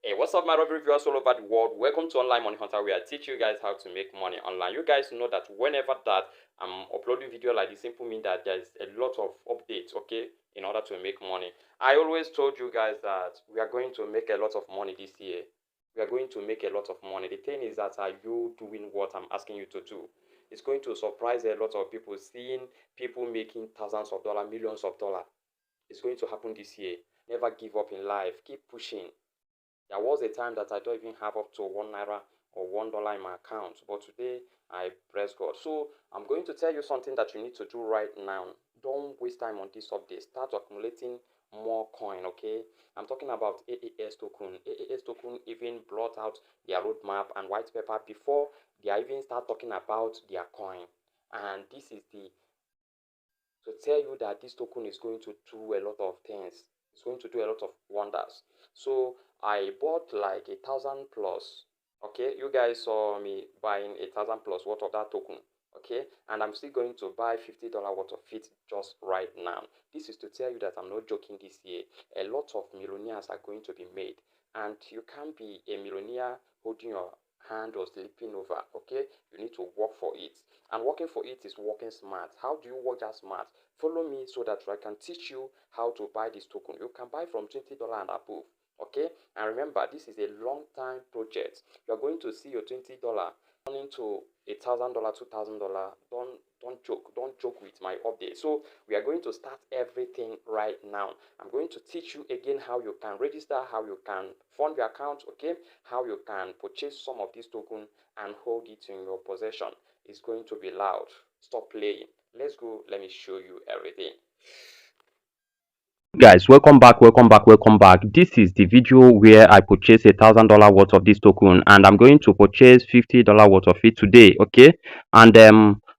Hey, what's up, my lovely viewers all over the world? Welcome to Online Money Hunter, where I teach you guys how to make money online. You guys know that whenever that I'm uploading video like this, simply mean that there's a lot of updates, okay, in order to make money. I always told you guys that we are going to make a lot of money this year. We are going to make a lot of money. The thing is that are you doing what I'm asking you to do? It's going to surprise a lot of people, seeing people making thousands of dollars, millions of dollars. It's going to happen this year. Never give up in life. Keep pushing. There was a time that I don't even have up to $1 or $1 in my account, but today I praise God. So I'm going to tell you something that you need to do right now. Don't waste time on this update. Start accumulating more coin, okay? I'm talking about AAS token. AAS token even brought out their roadmap and white paper before they even start talking about their coin. And this is to tell you that this token is going to do a lot of things. It's going to do a lot of wonders. So I bought like 1,000 plus. Okay, you guys saw me buying 1,000 plus worth of that token. Okay, and I'm still going to buy $50 worth of it just right now. This is to tell you that I'm not joking. This year a lot of millionaires are going to be made, and you can't be a millionaire holding your hand or sleeping over. Okay, you need to work for it, and working for it is working smart. How do you work that smart? Follow me so that I can teach you how to buy this token. You can buy from $20 and above. Okay, and remember, this is a long time project. You're going to see your $20 turning to $1,000, $2,000. Don't joke with my update. So we are going to start everything right now. I'm going to teach you again how you can register, how you can fund your account, okay, how you can purchase some of this token and hold it in your possession. It's going to be loud. Stop playing. Let's go. Let me show you everything. Guys, welcome back. This is the video where I purchased $1,000 worth of this token, and I'm going to purchase $50 worth of it today. Okay, and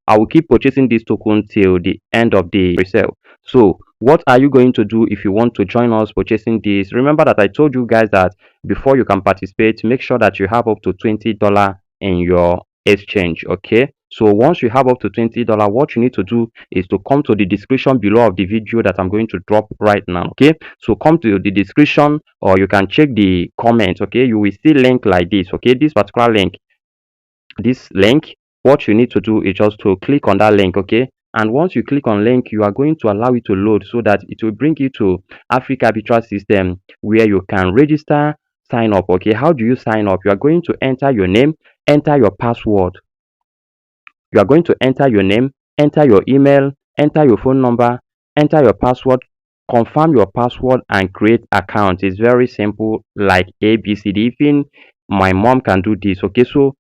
I will keep purchasing this token till the end of the resale. So what are you going to do if you want to join us purchasing this? Remember that I told you guys that before you can participate, make sure that you have up to $20 in your exchange. Okay, so once you have up to $20, what you need to do is to come to the description below of the video that I'm going to drop right now. Okay, so come to the description, or you can check the comment. Okay, you will see link like this. Okay, this particular link, what you need to do is just to click on that link. Okay, and once you click on link, you are going to allow it to load so that it will bring you to Afriq Arbitrage System, where you can register, sign up. Okay, how do you sign up? You are going to enter your name, enter your password. You are going to enter your name, enter your email, enter your phone number, enter your password, confirm your password, and create account. It's very simple, like ABCD. Even my mom can do this. Okay, so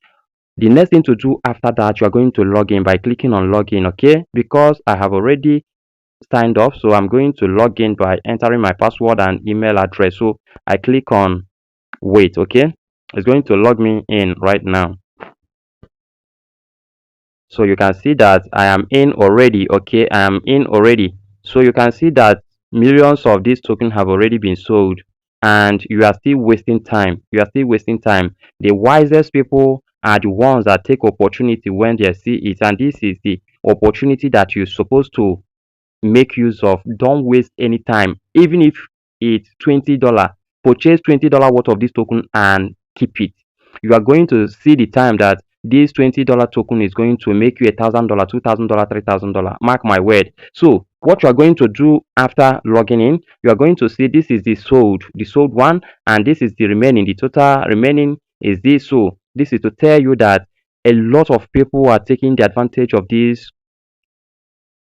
the next thing to do after that, you are going to log in by clicking on login. Okay, because I have already signed up, so I'm going to log in by entering my password and email address. So I click on wait. Okay, it's going to log me in right now. So you can see that I am in already. Okay, I am in already. So you can see that millions of these tokens have already been sold, and you are still wasting time. The wisest people are the ones that take opportunity when they see it, and this is the opportunity that you're supposed to make use of. Don't waste any time. Even if it's $20, purchase $20 worth of this token and keep it. You are going to see the time that this $20 token is going to make you $1,000, $2,000, $3,000. Mark my word. So what you are going to do after logging in, you are going to see this is the sold one, and this is the remaining. The total remaining is this. So this is to tell you that a lot of people are taking the advantage of this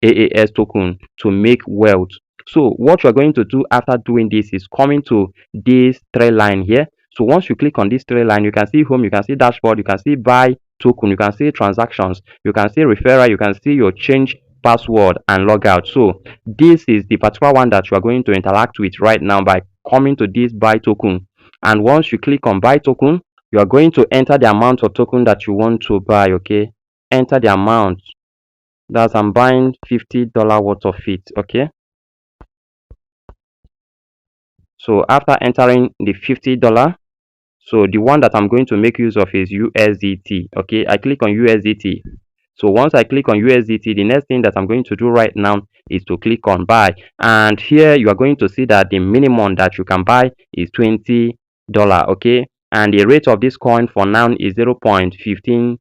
AAS token to make wealth. So what you're going to do after doing this is coming to this three line here. So once you click on this three line, you can see home, you can see dashboard, you can see buy token, you can see transactions, you can see referral, you can see your change password and logout. So this is the particular one that you are going to interact with right now by coming to this buy token. And once you click on buy token, you are going to enter the amount of token that you want to buy. Okay, enter the amount. That I'm buying $50 worth of it. Okay, so after entering the $50, so the one that I'm going to make use of is USDT. Okay, I click on USDT. So once I click on USDT, the next thing that I'm going to do right now is to click on buy, and here you are going to see that the minimum that you can buy is $20. okay, and the rate of this coin for now is $0.15,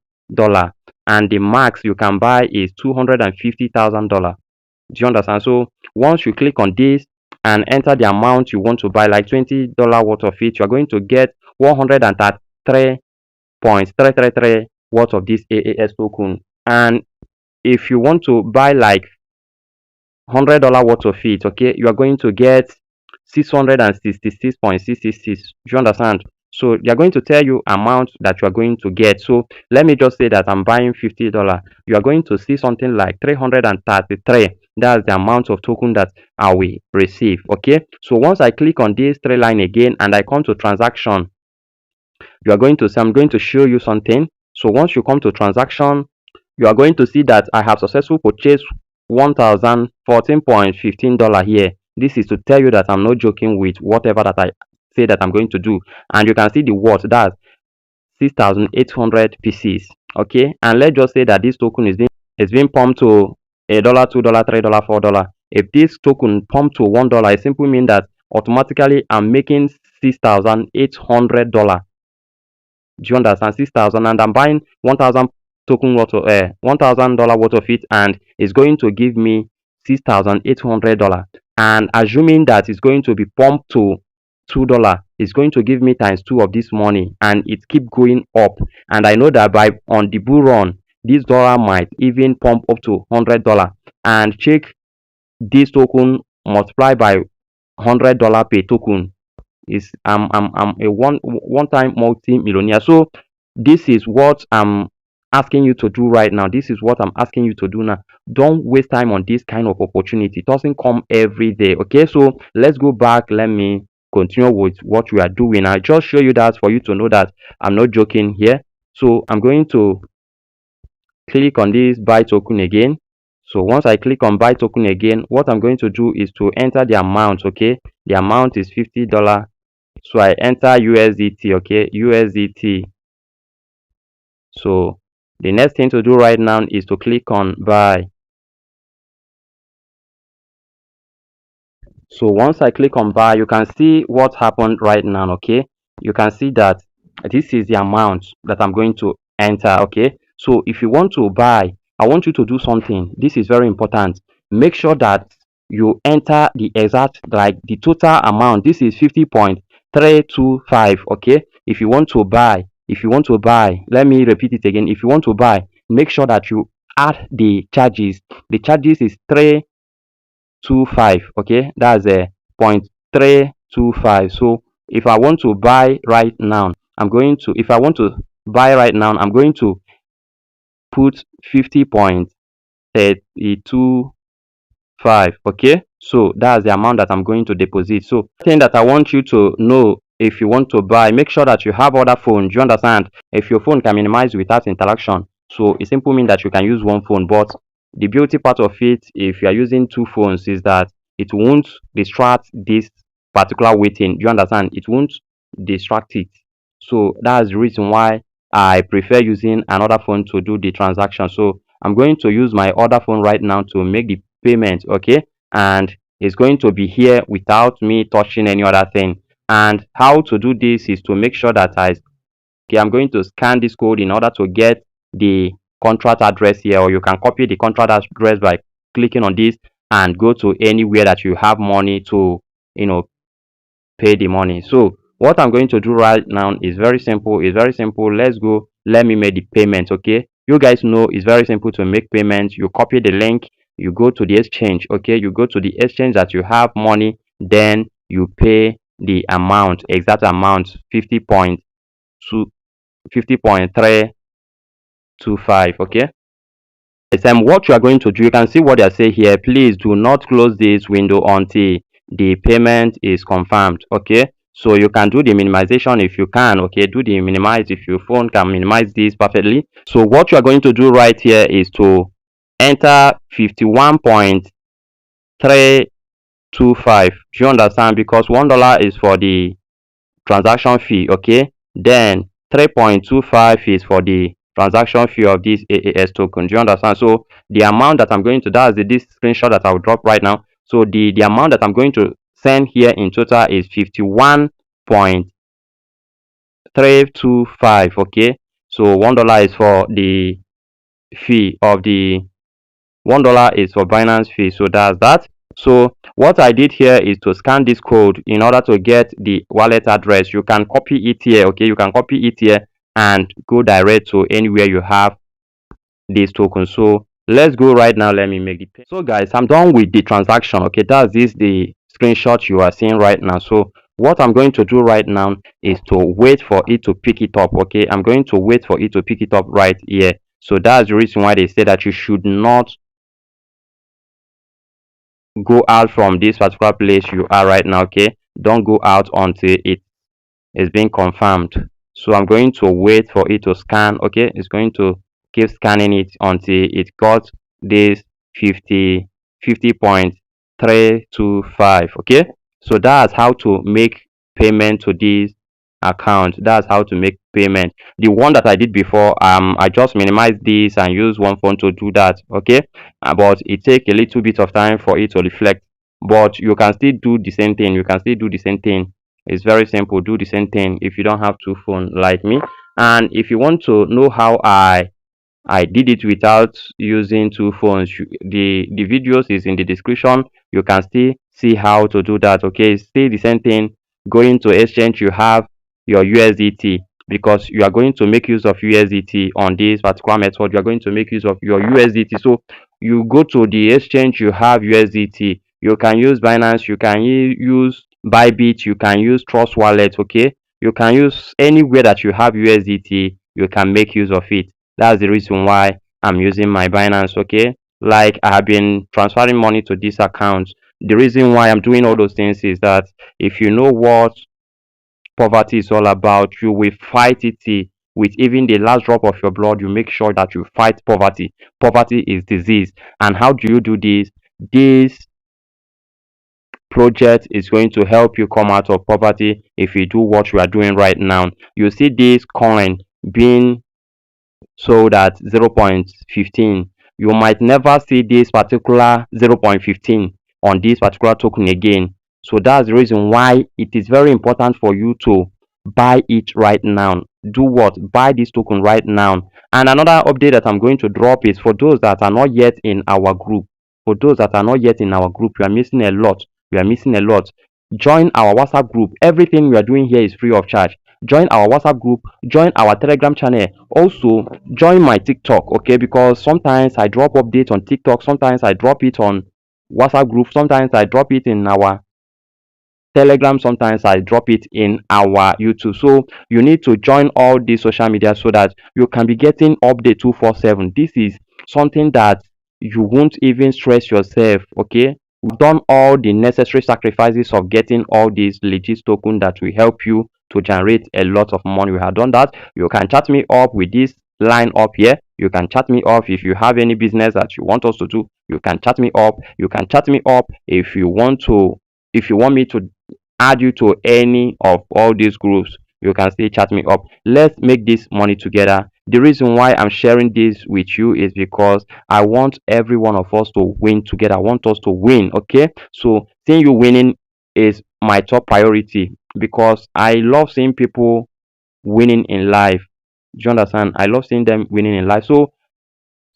and the max you can buy is $250,000. Do you understand? So once you click on this and enter the amount you want to buy, like $20 worth of it, you are going to get 133.333 worth of this AAS token. And if you want to buy like $100 worth of it, okay, you are going to get 666.666. Do you understand? So they are going to tell you amount that you are going to get. So let me just say that I'm buying $50. You are going to see something like 333. That's the amount of token that I will receive. Okay. So once I click on this three line again and I come to transaction, you are going to see, I'm going to show you something. So once you come to transaction, you are going to see that I have successfully purchased $1,014.15 here. This is to tell you that I'm not joking with whatever that I say that I'm going to do. And you can see the worth, that's 6,800 pieces. Okay, and let's just say that this token is being pumped to $1, $2, $3, $4. If this token pumped to $1, it simply means that automatically I'm making $6,800. Do you understand? 6,000, and I'm buying 1,000 token worth of $1,000 worth of it, and it's going to give me $6,800. And assuming that it's going to be pumped to $2, it's going to give me times 2 of this money, and it keep going up. And I know that by on the bull run, this dollar might even pump up to $100. And check this token multiply by $100 per token. Is I'm a one time multi-millionaire. So this is what I'm asking you to do right now. This is what I'm asking you to do now. Don't waste time on this kind of opportunity. It doesn't come every day. Okay, so let's go back. Let me continue with what we are doing. I just show you that for you to know that I'm not joking here. So I'm going to click on this buy token again. So once I click on buy token again, what I'm going to do is to enter the amount. Okay, the amount is $50. So I enter USDT. Okay, USDT. So the next thing to do right now is to click on buy. So once I click on buy, you can see what happened right now. Okay, you can see that this is the amount that I'm going to enter. Okay, so if you want to buy, I want you to do something. This is very important. Make sure that you enter the exact, like the total amount. This is 50.325. Okay, if you want to buy, let me repeat it again. If you want to buy, make sure that you add the charges. The charges is 325. Okay, that's a 0.325. So if I want to buy right now, I'm going to put 50.325. okay, so that's the amount that I'm going to deposit. So thing that I want you to know, if you want to buy, make sure that you have other phone. Do you understand? If your phone can minimize without interaction, so it simply means that you can use one phone. But the beauty part of it, if you are using two phones, is that it won't distract this particular waiting. Do you understand? It won't distract it. So that's the reason why I prefer using another phone to do the transaction. So I'm going to use my other phone right now to make the payment. Okay, and it's going to be here without me touching any other thing. And how to do this is to make sure that I'm going to scan this code in order to get the contract address here, or you can copy the contract address by clicking on this and go to anywhere that you have money to pay the money. So what I'm going to do right now is very simple. Let's go. Let me make the payment. Okay, you guys know it's very simple to make payments. You copy the link, you go to the exchange. Okay, you go to the exchange that you have money, then you pay the amount, exact amount, 50.325. okay, what you are going to do, you can see what they say here. Please do not close this window until the payment is confirmed. Okay, so you can do the minimization if you can. Okay, do the minimize if your phone can minimize this perfectly. So what you are going to do right here is to enter 51.325. do you understand? Because $1 is for the transaction fee. Okay, then 3.25 is for the transaction fee of this AAS token. Do you understand? So the amount that I'm going to, that's this screenshot that I'll drop right now. So the amount that I'm going to send here in total is 51.325. 325. Okay, so $1 is for the fee of the $1 is for Binance fee. So that's that. So what I did here is to scan this code in order to get the wallet address. You can copy it here. Okay, you can copy it here and go direct to anywhere you have this token. So let's go right now. Let me make the pay. So guys, I'm done with the transaction. Okay, that's this the screenshot you are seeing right now. So what I'm going to do right now is to wait for it to pick it up. Okay, I'm going to wait for it to pick it up right here. So that's the reason why they say that you should not go out from this particular place you are right now. Okay, don't go out until it is being confirmed. So I'm going to wait for it to scan. Okay, it's going to keep scanning it until it got this 50.325. Okay, so that's how to make payment to this account. That's how to make payment. The one that I did before, I just minimized this and use one phone to do that. Okay, but it take a little bit of time for it to reflect, but you can still do the same thing. You can still do the same thing. It's very simple. Do the same thing if you don't have two phones like me. And if you want to know how I did it without using two phones, the videos is in the description. You can still see how to do that. Okay, it's still the same thing. Going to exchange, you have your USDT, because you are going to make use of USDT on this particular method. You are going to make use of your USDT. So you go to the exchange, you have USDT. You can use Binance, you can use Bybit, you can use Trust Wallet. Okay, you can use anywhere that you have USDT, you can make use of it. That's the reason why I'm using my Binance. Okay, like I have been transferring money to this account. The reason why I'm doing all those things is that if you know what poverty is all about, you will fight it with even the last drop of your blood. You make sure that you fight poverty. Poverty is disease. And how do you do this? This project is going to help you come out of poverty if you do what you are doing right now. You see this coin being sold at 0.15. You might never see this particular 0.15 on this particular token again. So that's the reason why it is very important for you to buy it right now. Do what? Buy this token right now. And another update that I'm going to drop is for those that are not yet in our group. For those that are not yet in our group, you are missing a lot. You are missing a lot. Join our WhatsApp group. Everything we are doing here is free of charge. Join our WhatsApp group, join our Telegram channel. Also join my TikTok. Okay, because sometimes I drop updates on TikTok, sometimes I drop it on WhatsApp group, sometimes I drop it in our Telegram, sometimes I drop it in our YouTube. So you need to join all these social media so that you can be getting update 247. This is something that you won't even stress yourself. Okay, we've done all the necessary sacrifices of getting all these legit token that will help you to generate a lot of money. We have done that. You can chat me up with this line up here. You can chat me up if you have any business that you want us to do. You can chat me up. You can chat me up if you want me to add you to any of all these groups. You can still chat me up. Let's make this money together. The reason why I'm sharing this with you is because I want every one of us to win together. I want us to win. Okay, so seeing you winning is my top priority, because I love seeing people winning in life. Do you understand? I love seeing them winning in life. So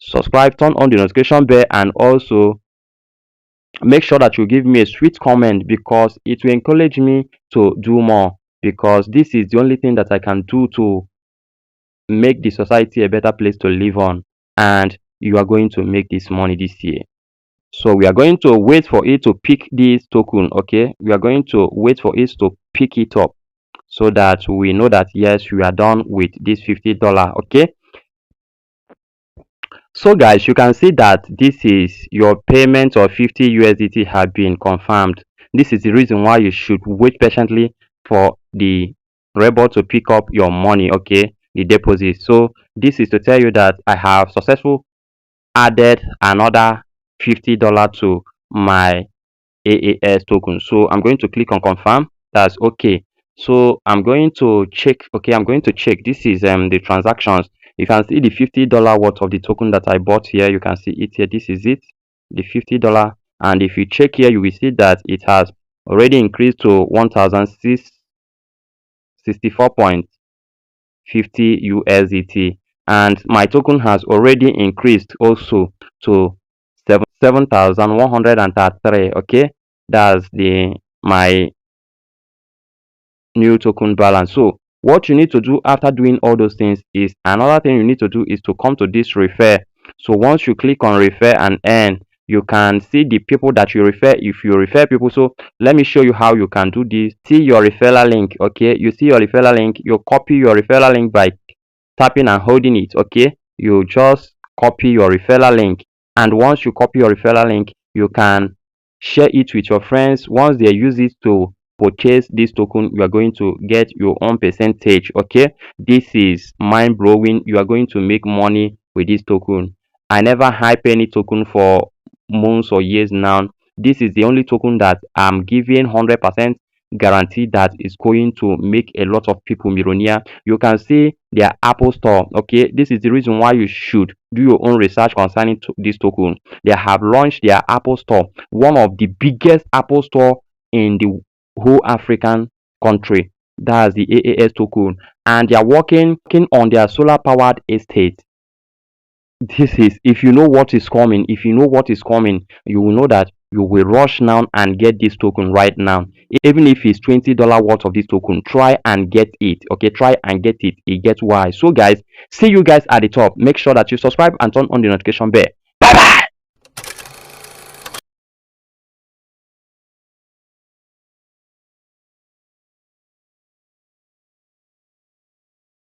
subscribe, turn on the notification bell, and also make sure that you give me a sweet comment, because it will encourage me to do more, because this is the only thing that I can do to make the society a better place to live on. And you are going to make this money this year. So we are going to wait for it to pick this token. Okay, we are going to wait for it to pick it up so that we know that yes, we are done with this $50. Okay, so guys, you can see that this is your payment of 50 USDT have been confirmed. This is the reason why you should wait patiently for the rebel to pick up your money. Okay, the deposit. So this is to tell you that I have successfully added another $50 to my AAS token. So I'm going to click on confirm. That's okay. So I'm going to check. Okay, I'm going to check. This is the transactions. You can see the $50 worth of the token that I bought here. You can see it here. This is it, the $50. And if you check here, you will see that it has already increased to 1,664 points. 50 USDT, and my token has already increased also to 7,133. Okay, that's the my new token balance. So what you need to do after doing all those things is, another thing you need to do is to come to this refer. So once you click on refer and earn, you can see the people that you refer if you refer people. So let me show you how you can do this. See your referral link. Okay, you see your referral link, you copy your referral link by tapping and holding it. Okay, you just copy your referral link, and once you copy your referral link, you can share it with your friends. Once they use it to purchase this token, you are going to get your own percentage. Okay, this is mind blowing. You are going to make money with this token. I never hype any token for months or years now. This is the only token that I'm giving 100% guarantee that is going to make a lot of people millionaire. You can see their Apple store. Okay, this is the reason why you should do your own research concerning this token. They have launched their Apple store, one of the biggest Apple store in the whole African country. That's the AAS token, and they are working on their solar powered estate. This is, if you know what is coming, if you know what is coming, you will know that you will rush now and get this token right now. Even if it's $20 worth of this token, try and get it. Okay, try and get it. It gets why. So guys, see you guys at the top. Make sure that you subscribe and turn on the notification bell. Bye bye.